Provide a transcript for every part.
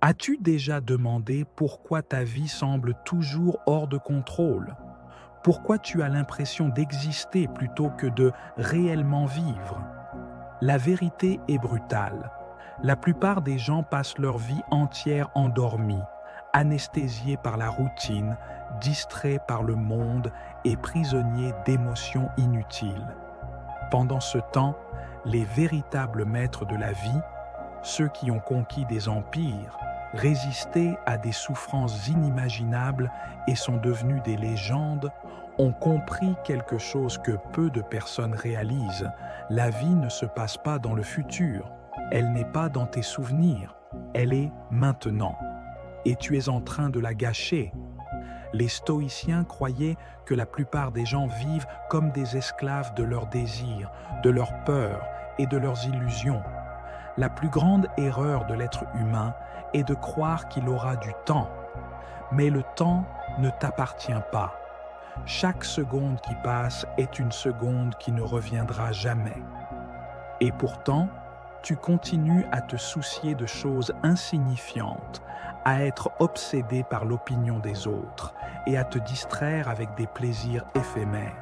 As-tu déjà demandé pourquoi ta vie semble toujours hors de contrôle? Pourquoi tu as l'impression d'exister plutôt que de réellement vivre? La vérité est brutale. La plupart des gens passent leur vie entière endormis, anesthésiés par la routine, distraits par le monde et prisonniers d'émotions inutiles. Pendant ce temps, les véritables maîtres de la vie, ceux qui ont conquis des empires, résisté à des souffrances inimaginables et sont devenus des légendes, ont compris quelque chose que peu de personnes réalisent. La vie ne se passe pas dans le futur, elle n'est pas dans tes souvenirs, elle est maintenant. Et tu es en train de la gâcher. Les stoïciens croyaient que la plupart des gens vivent comme des esclaves de leurs désirs, de leurs peurs et de leurs illusions. La plus grande erreur de l'être humain est de croire qu'il aura du temps. Mais le temps ne t'appartient pas. Chaque seconde qui passe est une seconde qui ne reviendra jamais. Et pourtant, tu continues à te soucier de choses insignifiantes, à être obsédé par l'opinion des autres et à te distraire avec des plaisirs éphémères.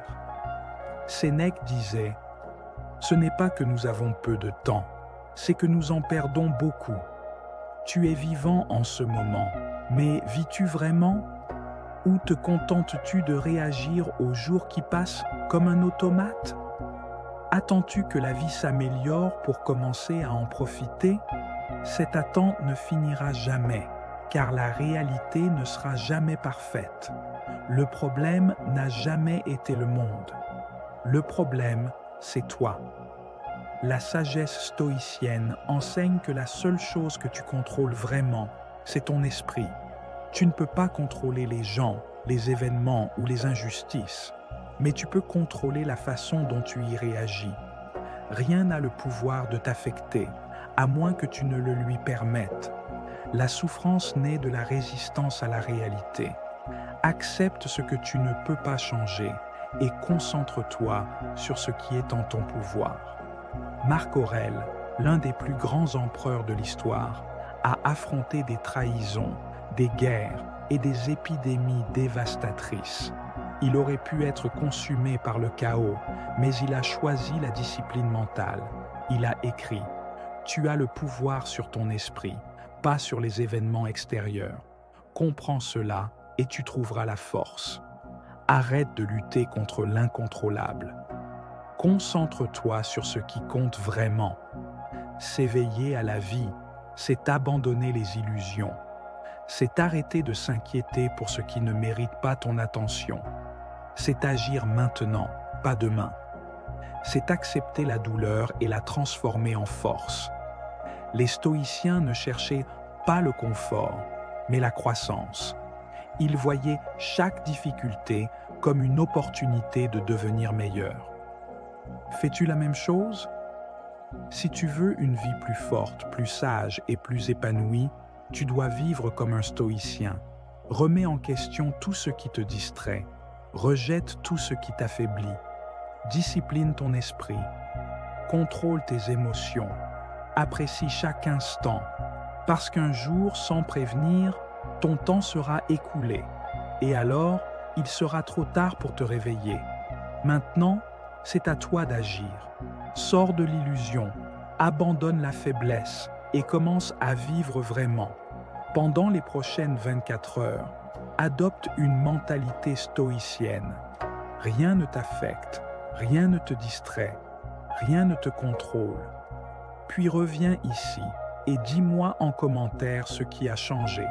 Sénèque disait « Ce n'est pas que nous avons peu de temps, c'est que nous en perdons beaucoup. Tu es vivant en ce moment, mais vis-tu vraiment? Ou te contentes-tu de réagir aux jours qui passent comme un automate? Attends-tu que la vie s'améliore pour commencer à en profiter? Cette attente ne finira jamais, car la réalité ne sera jamais parfaite. Le problème n'a jamais été le monde. Le problème, c'est toi. La sagesse stoïcienne enseigne que la seule chose que tu contrôles vraiment, c'est ton esprit. Tu ne peux pas contrôler les gens, les événements ou les injustices, mais tu peux contrôler la façon dont tu y réagis. Rien n'a le pouvoir de t'affecter, à moins que tu ne le lui permettes. La souffrance naît de la résistance à la réalité. Accepte ce que tu ne peux pas changer et concentre-toi sur ce qui est en ton pouvoir. Marc Aurèle, l'un des plus grands empereurs de l'histoire, a affronté des trahisons, des guerres et des épidémies dévastatrices. Il aurait pu être consumé par le chaos, mais il a choisi la discipline mentale. Il a écrit « Tu as le pouvoir sur ton esprit, pas sur les événements extérieurs. Comprends cela et tu trouveras la force. Arrête de lutter contre l'incontrôlable. Concentre-toi sur ce qui compte vraiment. S'éveiller à la vie, c'est abandonner les illusions. C'est arrêter de s'inquiéter pour ce qui ne mérite pas ton attention. C'est agir maintenant, pas demain. C'est accepter la douleur et la transformer en force. Les stoïciens ne cherchaient pas le confort, mais la croissance. Ils voyaient chaque difficulté comme une opportunité de devenir meilleur. Fais-tu la même chose? Si tu veux une vie plus forte, plus sage et plus épanouie, tu dois vivre comme un stoïcien. Remets en question tout ce qui te distrait. Rejette tout ce qui t'affaiblit. Discipline ton esprit. Contrôle tes émotions. Apprécie chaque instant. Parce qu'un jour, sans prévenir, ton temps sera écoulé. Et alors, il sera trop tard pour te réveiller. Maintenant, c'est à toi d'agir. Sors de l'illusion, abandonne la faiblesse et commence à vivre vraiment. Pendant les prochaines 24 heures, adopte une mentalité stoïcienne. Rien ne t'affecte, rien ne te distrait, rien ne te contrôle. Puis reviens ici et dis-moi en commentaire ce qui a changé.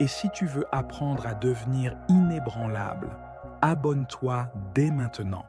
Et si tu veux apprendre à devenir inébranlable, abonne-toi dès maintenant.